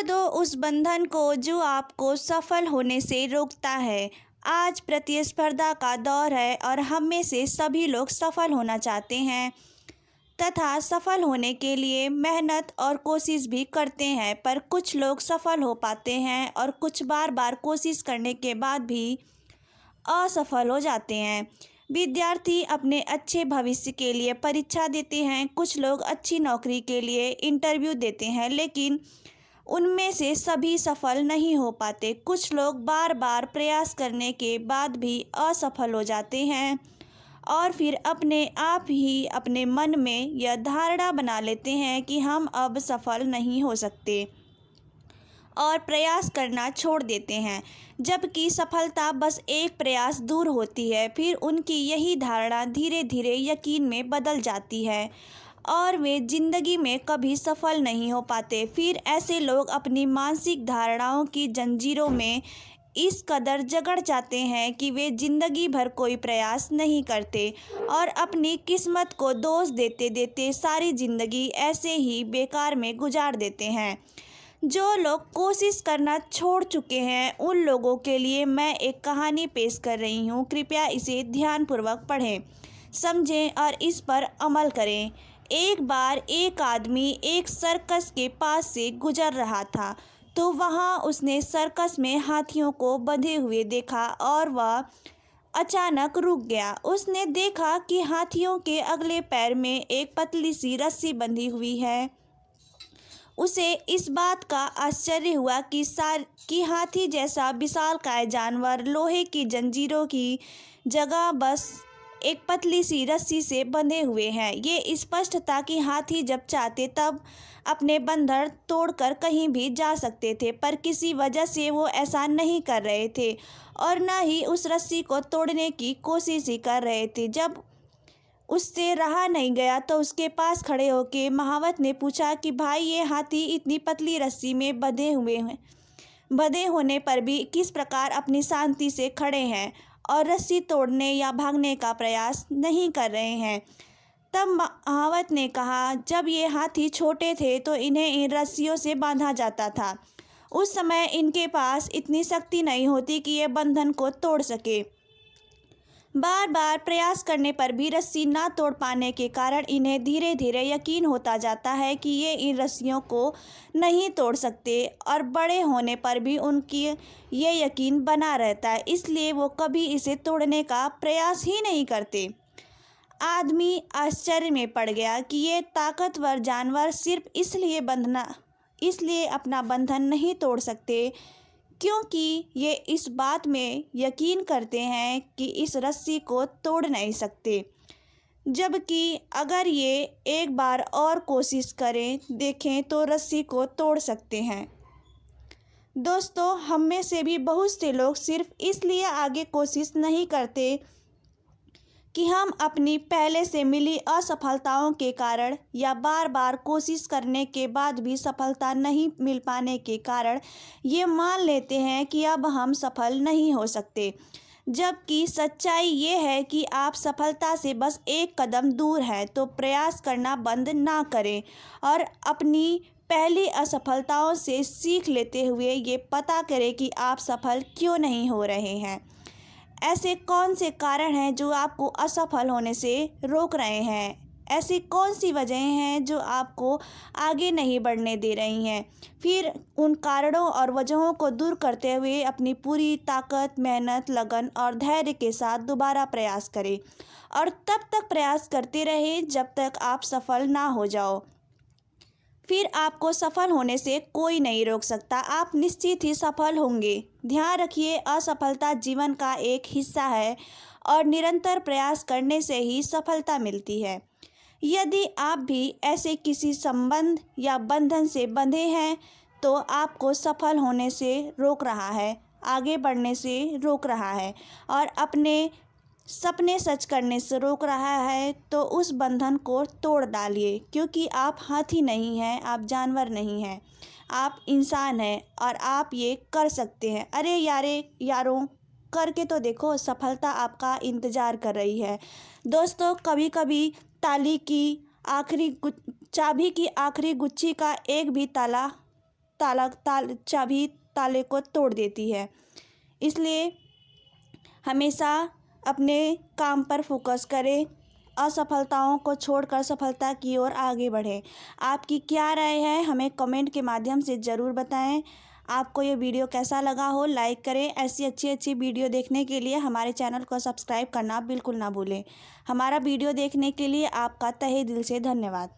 तोड़ दो उस बंधन को जो आपको सफल होने से रोकता है। आज प्रतिस्पर्धा का दौर है और हम में से सभी लोग सफल होना चाहते हैं तथा सफल होने के लिए मेहनत और कोशिश भी करते हैं, पर कुछ लोग सफल हो पाते हैं और कुछ बार बार कोशिश करने के बाद भी असफल हो जाते हैं। विद्यार्थी अपने अच्छे भविष्य के लिए परीक्षा देते हैं, कुछ लोग अच्छी नौकरी के लिए इंटरव्यू देते हैं, लेकिन उनमें से सभी सफल नहीं हो पाते। कुछ लोग बार बार प्रयास करने के बाद भी असफल हो जाते हैं और फिर अपने आप ही अपने मन में यह धारणा बना लेते हैं कि हम अब सफल नहीं हो सकते और प्रयास करना छोड़ देते हैं, जबकि सफलता बस एक प्रयास दूर होती है। फिर उनकी यही धारणा धीरे धीरे यकीन में बदल जाती है और वे जिंदगी में कभी सफल नहीं हो पाते। फिर ऐसे लोग अपनी मानसिक धारणाओं की जंजीरों में इस कदर जकड़ जाते हैं कि वे जिंदगी भर कोई प्रयास नहीं करते और अपनी किस्मत को दोष देते देते सारी जिंदगी ऐसे ही बेकार में गुजार देते हैं। जो लोग कोशिश करना छोड़ चुके हैं उन लोगों के लिए मैं एक कहानी पेश कर रही हूँ। कृपया इसे ध्यानपूर्वक पढ़ें, समझें और इस पर अमल करें। एक बार एक आदमी एक सर्कस के पास से गुजर रहा था, तो वहाँ उसने सर्कस में हाथियों को बंधे हुए देखा और वह अचानक रुक गया। उसने देखा कि हाथियों के अगले पैर में एक पतली सी रस्सी बंधी हुई है। उसे इस बात का आश्चर्य हुआ कि हाथी जैसा विशालकाय जानवर लोहे की जंजीरों की जगह बस एक पतली सी रस्सी से बंधे हुए हैं। ये स्पष्ट था कि हाथी जब चाहते तब अपने बंधन तोड़कर कहीं भी जा सकते थे, पर किसी वजह से वो ऐसा नहीं कर रहे थे और न ही उस रस्सी को तोड़ने की कोशिश ही कर रहे थे। जब उससे रहा नहीं गया तो उसके पास खड़े होकर महावत ने पूछा कि भाई, ये हाथी इतनी पतली रस्सी में बंधे होने पर भी किस प्रकार अपनी शांति से खड़े हैं और रस्सी तोड़ने या भागने का प्रयास नहीं कर रहे हैं। तब महावत ने कहा, जब ये हाथी छोटे थे तो इन्हें इन रस्सियों से बांधा जाता था। उस समय इनके पास इतनी शक्ति नहीं होती कि ये बंधन को तोड़ सके। बार बार प्रयास करने पर भी रस्सी ना तोड़ पाने के कारण इन्हें धीरे धीरे यकीन होता जाता है कि ये इन रस्सियों को नहीं तोड़ सकते और बड़े होने पर भी उनकी ये यकीन बना रहता है, इसलिए वो कभी इसे तोड़ने का प्रयास ही नहीं करते। आदमी आश्चर्य में पड़ गया कि ये ताकतवर जानवर सिर्फ इसलिए अपना बंधन नहीं तोड़ सकते क्योंकि ये इस बात में यकीन करते हैं कि इस रस्सी को तोड़ नहीं सकते, जबकि अगर ये एक बार और कोशिश देखें तो रस्सी को तोड़ सकते हैं। दोस्तों, हम में से भी बहुत से लोग सिर्फ इसलिए आगे कोशिश नहीं करते कि हम अपनी पहले से मिली असफलताओं के कारण या बार बार कोशिश करने के बाद भी सफलता नहीं मिल पाने के कारण ये मान लेते हैं कि अब हम सफल नहीं हो सकते, जबकि सच्चाई ये है कि आप सफलता से बस एक कदम दूर हैं। तो प्रयास करना बंद ना करें और अपनी पहली असफलताओं से सीख लेते हुए ये पता करें कि आप सफल क्यों नहीं हो रहे हैं। ऐसे कौन से कारण हैं जो आपको असफल होने से रोक रहे हैं? ऐसी कौन सी वजहें हैं जो आपको आगे नहीं बढ़ने दे रही हैं? फिर उन कारणों और वजहों को दूर करते हुए अपनी पूरी ताकत, मेहनत, लगन और धैर्य के साथ दोबारा प्रयास करें और तब तक प्रयास करते रहें जब तक आप सफल ना हो जाओ। फिर आपको सफल होने से कोई नहीं रोक सकता। आप निश्चित ही सफल होंगे। ध्यान रखिए, असफलता जीवन का एक हिस्सा है और निरंतर प्रयास करने से ही सफलता मिलती है। यदि आप भी ऐसे किसी संबंध या बंधन से बंधे हैं तो आपको सफल होने से रोक रहा है, आगे बढ़ने से रोक रहा है और अपने सपने सच करने से रोक रहा है, तो उस बंधन को तोड़ डालिए, क्योंकि आप हाथी नहीं हैं, आप जानवर नहीं हैं, आप इंसान हैं और आप ये कर सकते हैं। अरे यारों, करके तो देखो, सफलता आपका इंतज़ार कर रही है। दोस्तों, कभी कभी चाबी की आखिरी गुच्छी का एक भी ताला चाबी ताले को तोड़ देती है। इसलिए हमेशा अपने काम पर फोकस करें, असफलताओं को छोड़कर सफलता की ओर आगे बढ़ें। आपकी क्या राय है हमें कमेंट के माध्यम से ज़रूर बताएं। आपको ये वीडियो कैसा लगा हो लाइक करें। ऐसी अच्छी अच्छी वीडियो देखने के लिए हमारे चैनल को सब्सक्राइब करना बिल्कुल ना भूलें। हमारा वीडियो देखने के लिए आपका तहे दिल से धन्यवाद।